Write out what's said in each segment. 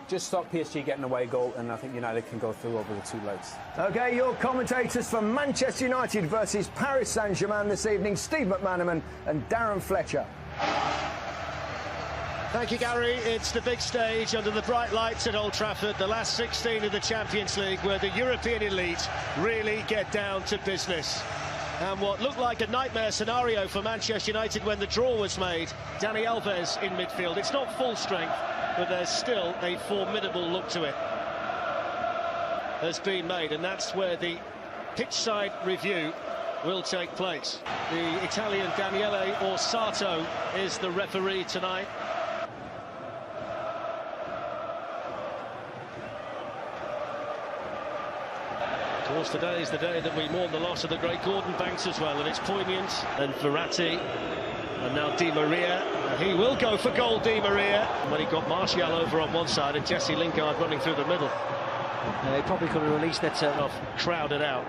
just stop PSG getting away goal, and I think United can go through over the 2 legs. OK, your commentators for Manchester United versus Paris Saint-Germain this evening, Steve McManaman and Darren Fletcher. Thank you, Gary. It's the big stage under the bright lights at Old Trafford, the last 16 of the Champions League, where the European elite really get down to business. And what looked like a nightmare scenario for Manchester United when the draw was made, Dani Alves in midfield. It's not full strength, but there's still a formidable look to it has been made, and that's where the pitch-side review will take place. The Italian Daniele Orsato is the referee tonight. Of course, today is the day that we mourn the loss of the great Gordon Banks as well, and it's poignant. And Verratti, and now Di Maria. He will go for goal, Di Maria. When he got Martial over on one side and Jesse Lingard running through the middle. He probably could have released it. Crowded out.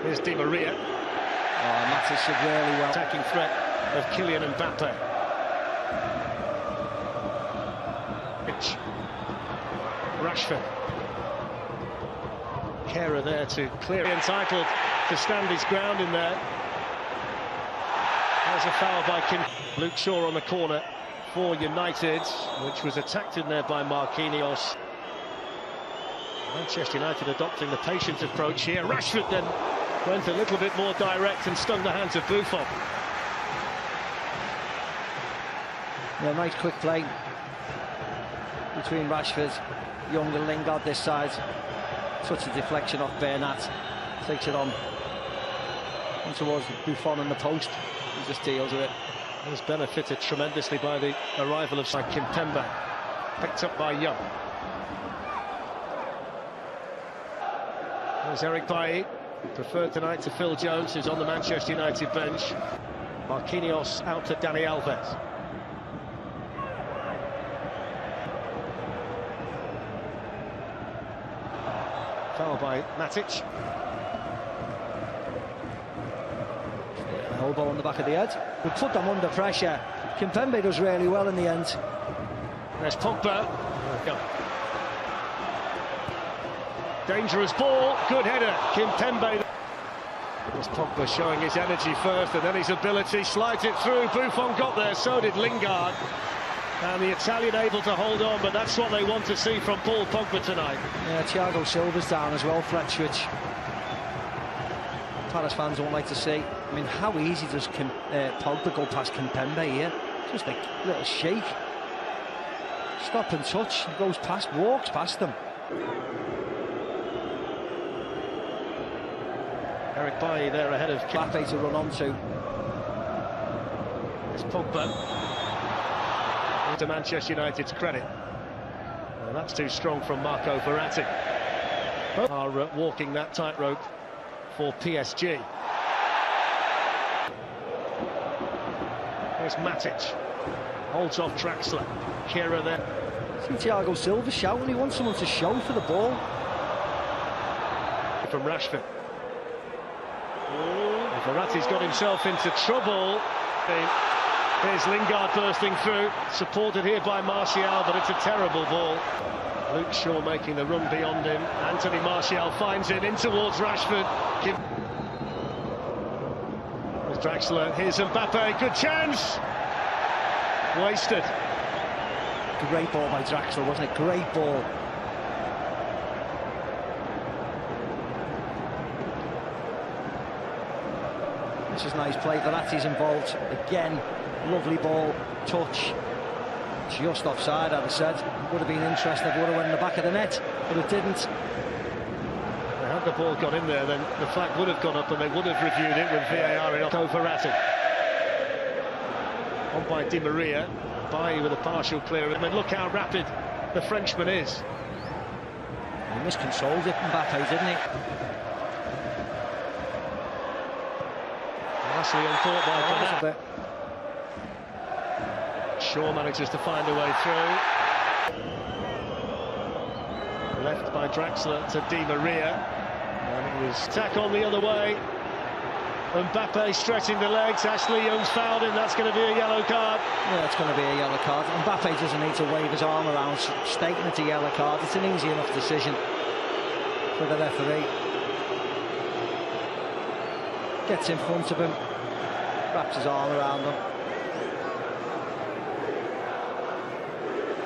Here's Di Maria. Oh, Matic did really well. Attacking threat of Kylian Mbappe. Rashford. Kehrer there to clear. Entitled to stand his ground in there. There's a foul by Luke Shaw on the corner for United, which was attacked in there by Marquinhos. Manchester United adopting the patient approach here. Rashford then went a little bit more direct and stung the hands of Buffon. Yeah, nice quick play between Rashford, Young and Lingard this side. Such a deflection off Bernat. Takes it on towards Buffon and the post. He just deals with it. He was benefited tremendously by the arrival of Kimpembe. Picked up by Young. There's Eric Bailly, preferred tonight to Phil Jones, who's on the Manchester United bench. Marquinhos out to Dani Alves. Foul by Matic. Elbow on the back of the head. We put them under pressure. Kimpembe does really well in the end. There's Pogba. Go. Dangerous ball. Good header. Kimpembe. There's Pogba showing his energy first and then his ability. Slides it through. Buffon got there. So did Lingard. And the Italian able to hold on, but that's what they want to see from Paul Pogba tonight. Yeah, Thiago Silva's down as well, Fletcher, which Paris fans don't like to see. I mean, how easy does Pogba go past Kimpembe here? Just a little shake. Stop and touch. He goes past, walks past them. Eric Bailly there ahead of Mbappe to run onto. It's Pogba. To Manchester United's credit. Well, that's too strong from Marco Verratti. Are walking that tightrope for PSG. There's Matic. Holds off Draxler. Kehrer there. See Thiago Silva shouting. He wants someone to show for the ball. From Rashford. Verratti's got himself into trouble. Here's Lingard bursting through, supported here by Martial, but it's a terrible ball. Luke Shaw making the run beyond him. Anthony Martial finds it in towards Rashford. There's Draxler, here's Mbappe, good chance! Wasted. Great ball by Draxler, wasn't it? Great ball. This is nice play. Verratti's involved again. Lovely ball, touch. Just offside, I'd have said. Would have been interesting if it would have went in the back of the net, but it didn't. Had the ball got in there, then the flag would have gone up and they would have reviewed it with VAR in. Verratti. On by Di Maria. Bailly with a partial clear. I mean, look how rapid the Frenchman is. He miscontrolled it, Mbappe, didn't he? Nicely uncaught by Bernat. Shaw manages to find a way through. Left by Draxler to Di Maria. And it was attack on the other way. Mbappe stretching the legs. Ashley Young's fouled him. That's going to be a yellow card. Yeah, it's going to be a yellow card. Mbappe doesn't need to wave his arm around stating it's a yellow card. It's an easy enough decision for the referee. Gets in front of him, wraps his arm around him.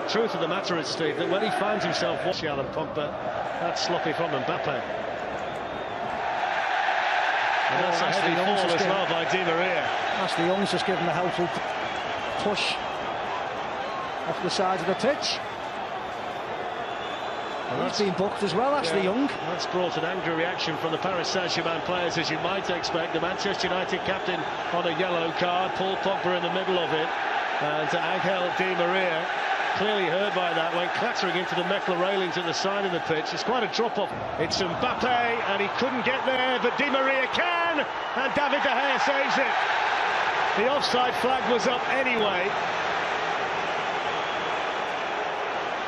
Truth of the matter is, Steve, that when he finds himself watching Alan Pogba, that's sloppy from Mbappe. And that's Ashley Young's as well by Di Maria. Ashley Young's just given a helpful push off the side of the pitch. And he's been booked as well, Ashley Young. That's brought an angry reaction from the Paris Saint-Germain players, as you might expect. The Manchester United captain on a yellow card, Paul Pogba in the middle of it, and Angel Di Maria, clearly hurt by that, went clattering into the metal railings at the side of the pitch. It's quite a drop-off. It's Mbappe, and he couldn't get there, but Di Maria can, and David De Gea saves it. The offside flag was up anyway.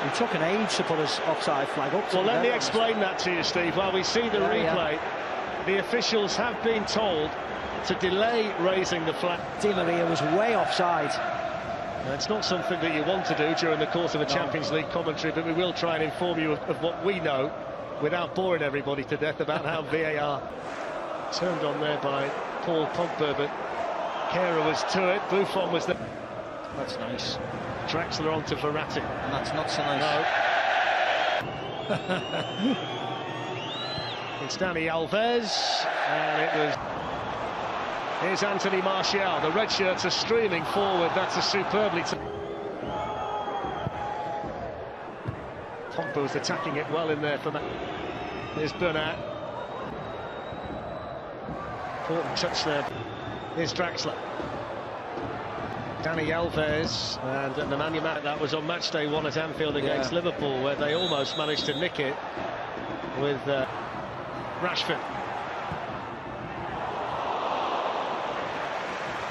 It took an age to put his offside flag up. Well, let me explain that to you, Steve. While we see the replay, the officials have been told to delay raising the flag. Di Maria was way offside. Now, it's not something that you want to do during the course of a Champions League commentary, but we will try and inform you of what we know without boring everybody to death about how VAR turned on there by Paul Pogba, but Kehrer was to it, Buffon was there. That's nice. Draxler on to Verratti. And that's not so nice. No. It's Dani Alves, and it was... Here's Anthony Martial. The red shirts are streaming forward. That's a superbly... Pogba was attacking it well in there for that. Here's Bernat. Important touch there. Here's Draxler. Dani Alves, and Nemanja Matic. That was on match day 1 at Anfield against Liverpool, where they almost managed to nick it with Rashford.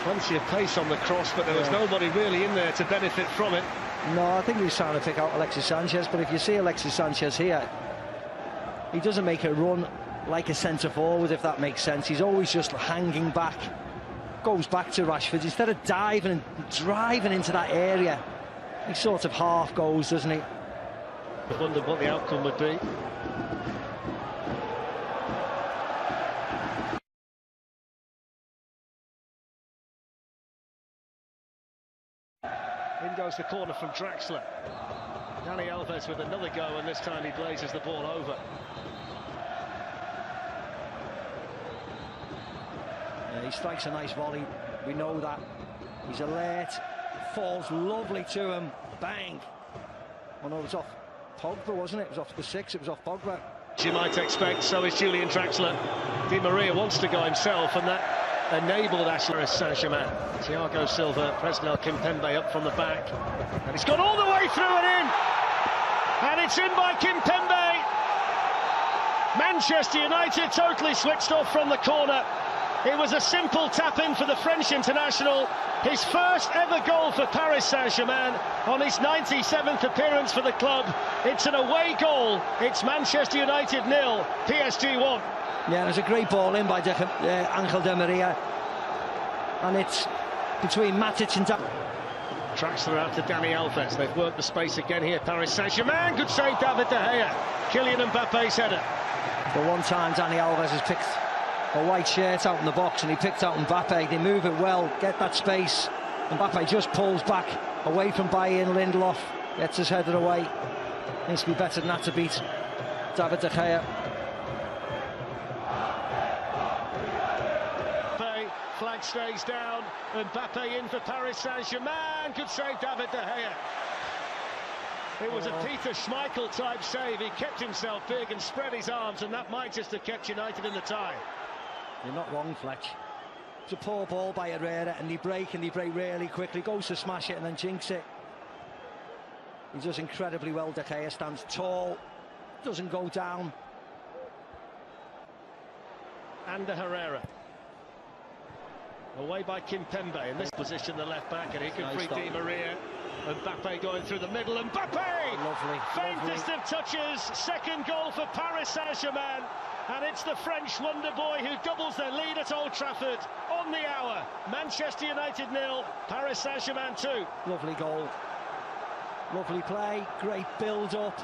Plenty of pace on the cross, but there was nobody really in there to benefit from it. No, I think he was trying to pick out Alexis Sanchez, but if you see Alexis Sanchez here, he doesn't make a run like a centre-forward, if that makes sense. He's always just hanging back, goes back to Rashford. Instead of diving and driving into that area, he sort of half goes, doesn't he? I wondered what the outcome would be. In goes the corner from Draxler. Dani Alves with another go, and this time he blazes the ball over. Yeah, he strikes a nice volley, we know that. He's alert, falls lovely to him, bang. Oh no, it was off Pogba, wasn't it? It was off the 6, it was off Pogba. As you might expect, so is Julian Draxler. Di Maria wants to go himself, and that enabled Ashley Saint-Germain. Thiago Silva, Presnel Kimpembe up from the back, and it's gone all the way through and in, and it's in by Kimpembe. Manchester United totally switched off from the corner. It was a simple tap in for the French international, his first ever goal for Paris Saint-Germain on his 97th appearance for the club. It's an away goal. It's Manchester United 0, PSG 1. Yeah, there's a great ball in by Angel Di Maria, and it's between Matic and Draxler out to Dani Alves. They've worked the space again here. Paris Saint-Germain. Good save, David De Gea. Kylian Mbappe's header. The one time Dani Alves has picked a white shirt out in the box, and he picked out Mbappe. They move it well, get that space. Mbappe just pulls back away from Bayern. Lindelof gets his header away. Needs to be better than that to beat David De Gea. Flag stays down. Mbappe in for Paris Saint-Germain. Good save, David De Gea. It was a Peter Schmeichel type save. He kept himself big and spread his arms, and that might just have kept United in the tie. You're not wrong, Fletch. It's a poor ball by Herrera, and they break really quickly. Goes to smash it and then jinx it. He does incredibly well. De Gea stands tall, doesn't go down. And Herrera. Away by Kimpembe in this position, the left back, and he can free Di Maria. Mbappe going through the middle. Mbappe! Lovely. Faintest of touches, second goal for Paris Saint-Germain, and it's the French wonder boy who doubles their lead at Old Trafford on the hour. Manchester United 0, Paris Saint-Germain 2. Lovely goal. Lovely play, great build-up.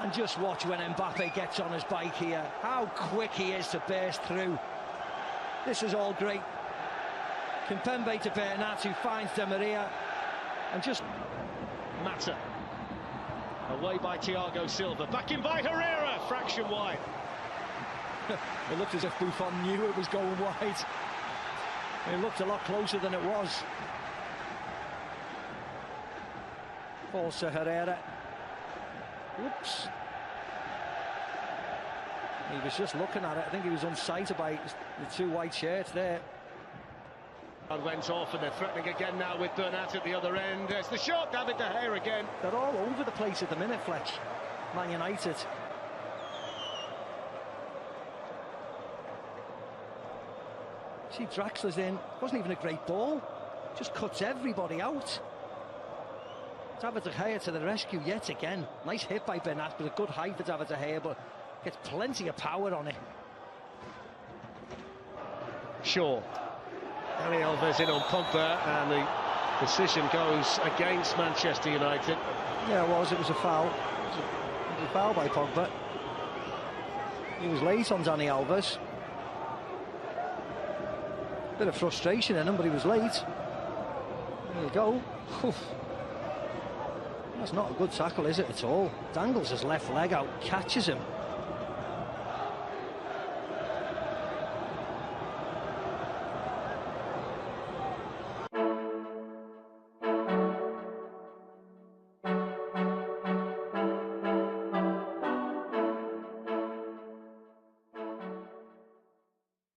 And just watch when Mbappe gets on his bike here, how quick he is to burst through. This is all great. Kimpembe to Bernat, who finds Di Maria, and just... Mata. Away by Thiago Silva, back in by Herrera, fraction wide. It looked as if Buffon knew it was going wide. It looked a lot closer than it was. Falls to Herrera. Oops. He was just looking at it. I think he was unsighted by the two white shirts there. And went off, and they're threatening again now with Bernat at the other end. It's the shot, David De Gea again. They're all over the place at the minute, Fletch. Man United. See, Draxler's in. Wasn't even a great ball. Just cuts everybody out. David De Gea to the rescue yet again. Nice hit by Bernat, but a good height for David De Gea, but gets plenty of power on it. Shaw. Dani Alves in on Pogba, and the decision goes against Manchester United. Yeah, it was a foul. It was a foul by Pogba. He was late on Dani Alves. Bit of frustration in him, but he was late. There you go. Oof. That's not a good tackle, is it, at all? Dangles his left leg out, catches him.